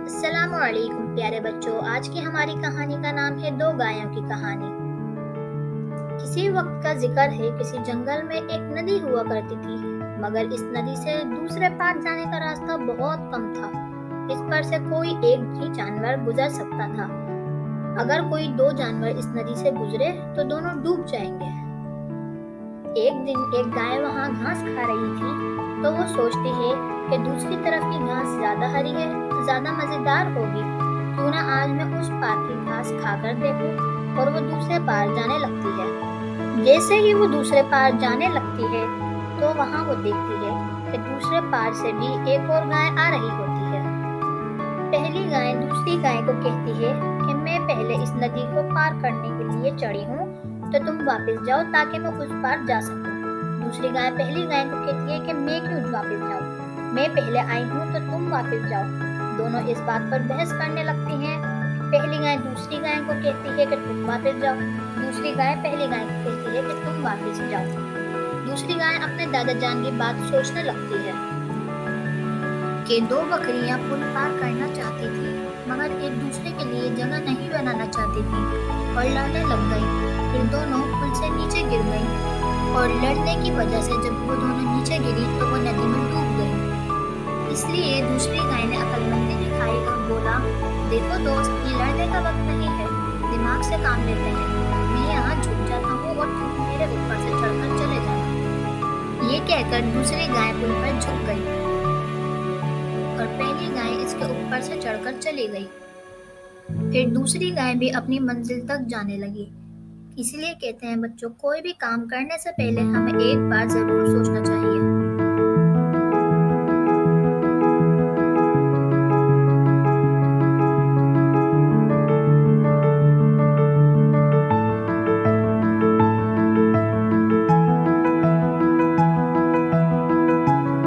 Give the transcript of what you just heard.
अस्सलाम वालेकुम प्यारे बच्चों। आज की हमारी कहानी का नाम है दो गायों की कहानी। किसी वक्त का जिक्र है, किसी जंगल में एक नदी हुआ करती थी, मगर इस नदी से दूसरे पार जाने का रास्ता बहुत कम था। इस पर से कोई एक ही जानवर गुजर सकता था। अगर कोई दो जानवर इस नदी से गुजरे तो दोनों डूब जाएंगे। एक दिन एक गाय वहां घास खा रही थी, तो वो सोचती है कि दूसरी तरफ की घास ज्यादा हरी है, ज्यादा मजेदार होगी। क्यों ना आज मैं उस पार की घास खाकर देखूं। और वो दूसरे पार जाने लगती है। जैसे ही वो दूसरे पार जाने लगती है, तो वहां वो देखती है कि दूसरे पार से भी एक और गाय आ रही होती है। पहली गाय दूसरी गाय को कहती है कि मैं पहले इस नदी को पार करने के लिए चढ़ी हूँ, तो तुम वापस जाओ ताकि मैं उस पार जा सकूं। दूसरी गाय पहली गाय को कहती है कि मैं क्यों वापस जाऊं, मैं पहले आई हूँ तो तुम वापस जाओ। दोनों इस बात पर बहस करने लगती हैं। पहली गाय दूसरी गाय को कहती है कि तुम वापस जाओ। दूसरी गाय पहली गाय को कहती है कि तुम वापस जाओ। दूसरी गाय अपने दादा जान की बात सोचने लगती है कि दो बकरियां पुल पार करना चाहती थी, मगर एक दूसरे के लिए जगह नहीं बनाना चाहती थी और लड़ने लग गई। फिर दोनों पुल से नीचे गिर गई और लड़ने की वजह से जब वो दोनों नीचे गिरी तो वो नदी में डूब गई। इसलिए दूसरी गाय ने अक्लमंदी दिखाई और बोला, देखो दोस्त, ये लड़ने का वक्त नहीं है, दिमाग से काम लेते हैं। मैं यहाँ झुक जाता हूँ और तुम मेरे ऊपर से चढ़कर चले जाना। ये कहकर दूसरी गाय पुल पर झुक गई और पहली गाय इसके ऊपर से चढ़कर चली गई। फिर दूसरी गाय भी अपनी मंजिल तक जाने लगी। इसलिए कहते हैं बच्चों, कोई भी काम करने से पहले हमें एक बार जरूर सोचना चाहिए।